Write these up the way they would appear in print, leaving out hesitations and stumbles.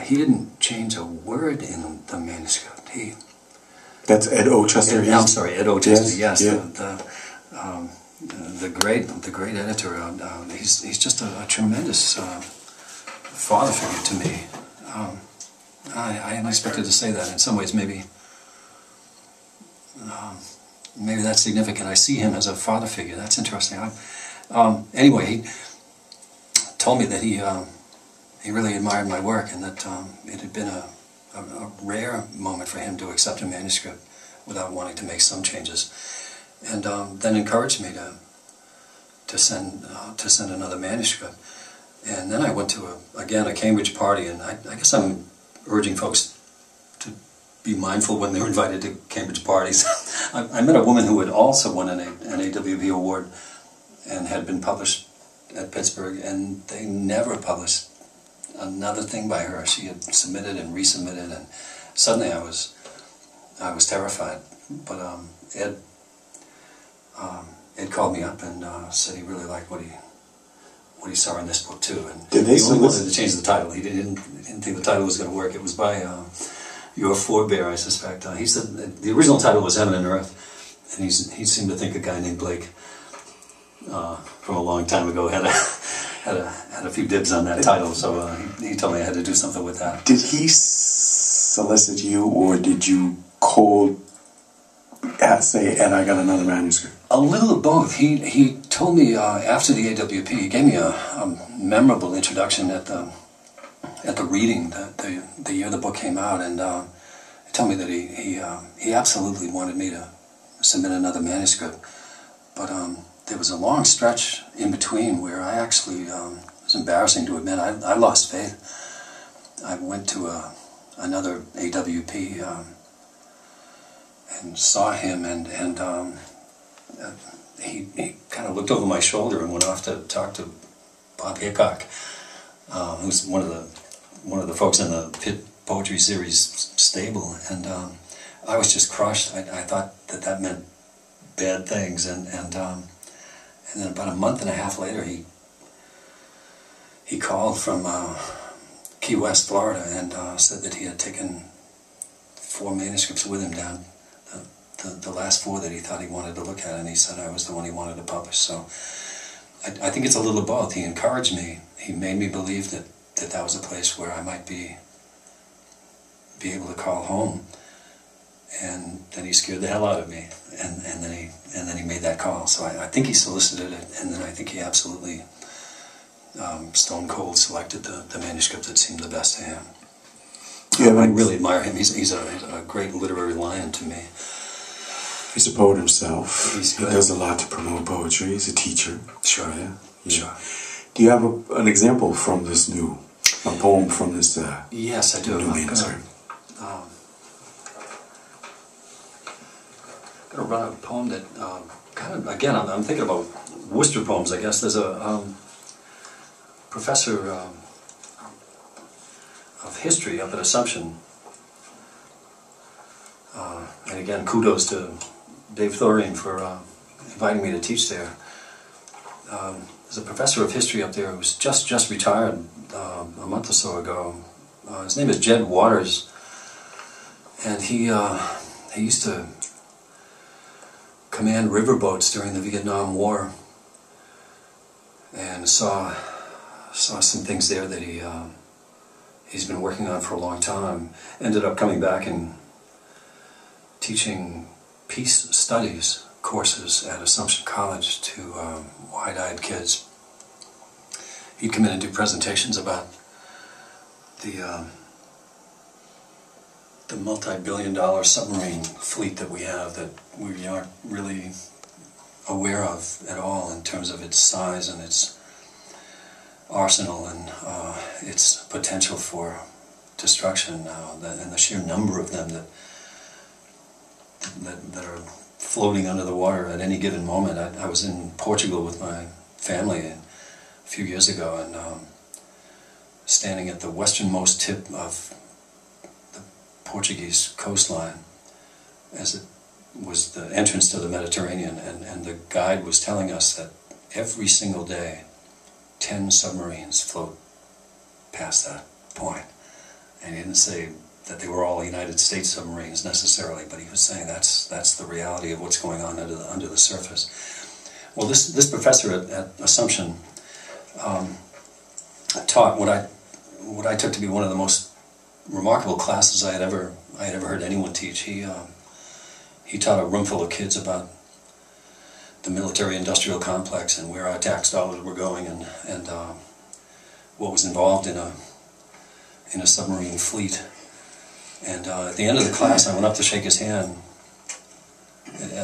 he didn't change a word in the manuscript. That's Ed Ochester. I'm sorry, Ed Ochester. Yes, yeah. The great editor. He's just a tremendous father figure to me. I hadn't expected to say that. In some ways, maybe that's significant. I see him as a father figure. That's interesting. Anyway, he told me that he really admired my work, and that it had been a rare moment for him to accept a manuscript without wanting to make some changes, and then encouraged me to send another manuscript. And then I went to a Cambridge party, and I guess I'm urging folks to be mindful when they're invited to Cambridge parties. I met a woman who had also won an AWP award and had been published at Pittsburgh, and they never published another thing by her. She had submitted and resubmitted, and suddenly I was terrified. But Ed called me up and said he really liked what he saw in this book too. And he only wanted to change the title. He didn't think the title was going to work. It was by your forebear, I suspect. He said the original title was Heaven and Earth, and he seemed to think a guy named Blake from a long time ago had a few dibs on that title. So he told me I had to do something with that. Did he solicit you, or did you say, and I got another manuscript? A little of both. He told me after the AWP, he gave me a memorable introduction at the reading the year the book came out, and he told me that he absolutely wanted me to submit another manuscript, but there was a long stretch in between where I actually, it was embarrassing to admit, I lost faith. I went to another AWP and saw him, and he kind of looked over my shoulder and went off to talk to Bob Hickok, who's one of the folks in the Pitt Poetry Series stable, and I was just crushed. I thought that meant bad things, and then about a month and a half later, he called from Key West, Florida, and said that he had taken 4 manuscripts with him down. The last 4 that he thought he wanted to look at, and he said I was the one he wanted to publish. So I think it's a little of both. He encouraged me. He made me believe that was a place where I might be able to call home. And then he scared the hell out of me, and then he made that call. So I think he solicited it, and then I think he absolutely stone cold selected the manuscript that seemed the best to him. Yeah, I really admire him. He's a great literary lion to me. He's a poet himself. He's good. He does a lot to promote poetry. He's a teacher. Sure. Yeah. Sure. Do you have an example from this a poem from this? Yes, I do. New manuscript. I'm going to run a poem that kind of, again, I'm thinking about Worcester poems, I guess. There's a professor of history up at Assumption, and again, kudos to Dave Thorian for inviting me to teach there. There's a professor of history up there who's just retired a month or so ago. His name is Jed Waters, and he used to command riverboats during the Vietnam War, and saw some things there that he's been working on for a long time. Ended up coming back and teaching peace studies courses at Assumption College to wide-eyed kids. He'd come in and do presentations about the multi-billion-dollar submarine fleet that we have that we aren't really aware of at all in terms of its size and its arsenal and its potential for destruction now, and the sheer number of them that are floating under the water at any given moment. I was in Portugal with my family a few years ago, and standing at the westernmost tip of the Portuguese coastline, as it was the entrance to the Mediterranean, and the guide was telling us that every single day 10 submarines float past that point. And he didn't say that they were all United States submarines necessarily, but he was saying that's the reality of what's going on under the surface. Well, this professor at Assumption taught what I took to be one of the most remarkable classes I had ever heard anyone teach. He taught a room full of kids about the military-industrial complex and where our tax dollars were going, and what was involved in a submarine fleet. And at the end of the class, I went up to shake his hand.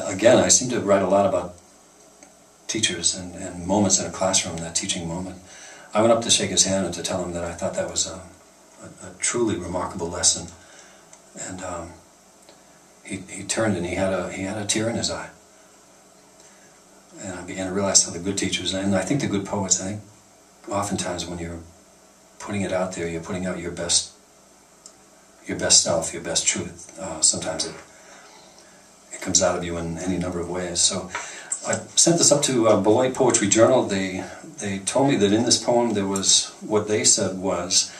Again, I seem to write a lot about teachers and moments in a classroom, that teaching moment. I went up to shake his hand and to tell him that I thought that was a truly remarkable lesson. And he turned and he had a tear in his eye. And I began to realize how the good teachers, and I think the good poets, I think oftentimes when you're putting it out there, you're putting out your best self, your best truth. Sometimes it comes out of you in any number of ways. So I sent this up to Beloit Poetry Journal. They told me that in this poem there was what they said was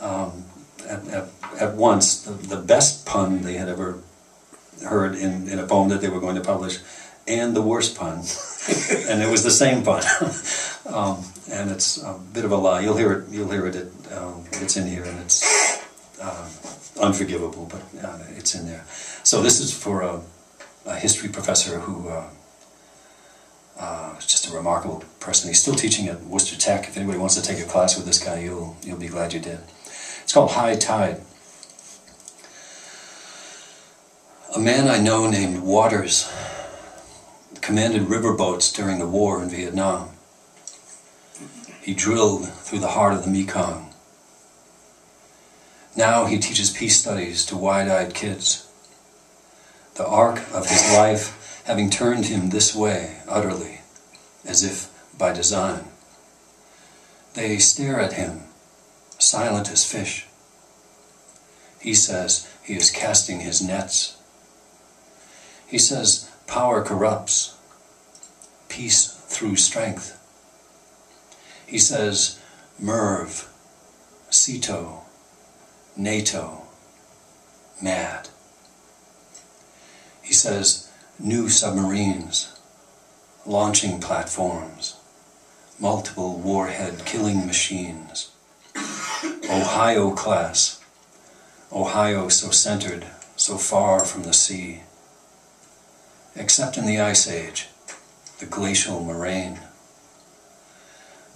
at once the best pun they had ever heard in a poem that they were going to publish, and the worst pun. And it was the same pun. And it's a bit of a lie. You'll hear it. It's in here, and it's unforgivable, but it's in there. So this is for a history professor who is just a remarkable person. He's still teaching at Worcester Tech. If anybody wants to take a class with this guy, you'll be glad you did. It's called High Tide. A man I know named Waters commanded riverboats during the war in Vietnam. He drilled through the heart of the Mekong. Now he teaches peace studies to wide-eyed kids. The arc of his life having turned him this way utterly, as if by design. They stare at him, silent as fish. He says he is casting his nets. He says power corrupts, peace through strength. He says Merv, CETO, NATO, mad. He says new submarines, launching platforms, multiple warhead killing machines. Ohio class, Ohio so centered, so far from the sea. Except in the Ice Age, the glacial moraine.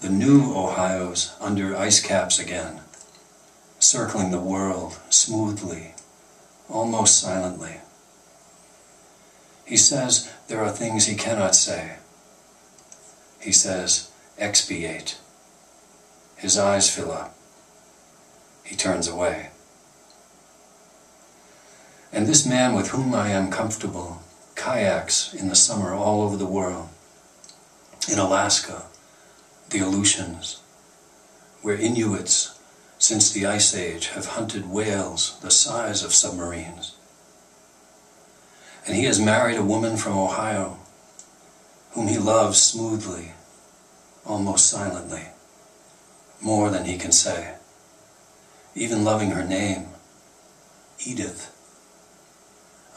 The new Ohio's under ice caps again, circling the world smoothly, almost silently. He says there are things he cannot say. He says, expiate. His eyes fill up. He turns away. And this man with whom I am comfortable kayaks in the summer all over the world. In Alaska, the Aleutians, where Inuits since the Ice Age have hunted whales the size of submarines. And he has married a woman from Ohio, whom he loves smoothly, almost silently, more than he can say, even loving her name, Edith,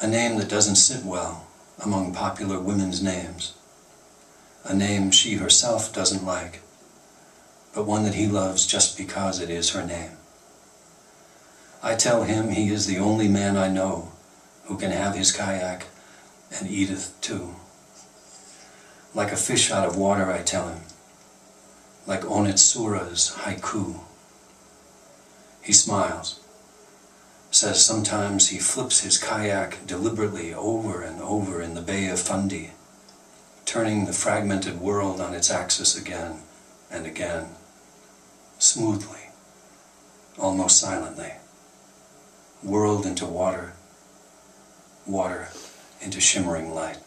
a name that doesn't sit well among popular women's names, a name she herself doesn't like, but one that he loves just because it is her name. I tell him he is the only man I know who can have his kayak and Edith too. Like a fish out of water, I tell him, like Onitsura's haiku. He smiles, says sometimes he flips his kayak deliberately over and over in the Bay of Fundy, turning the fragmented world on its axis again and again, smoothly, almost silently. World into water, water into shimmering light.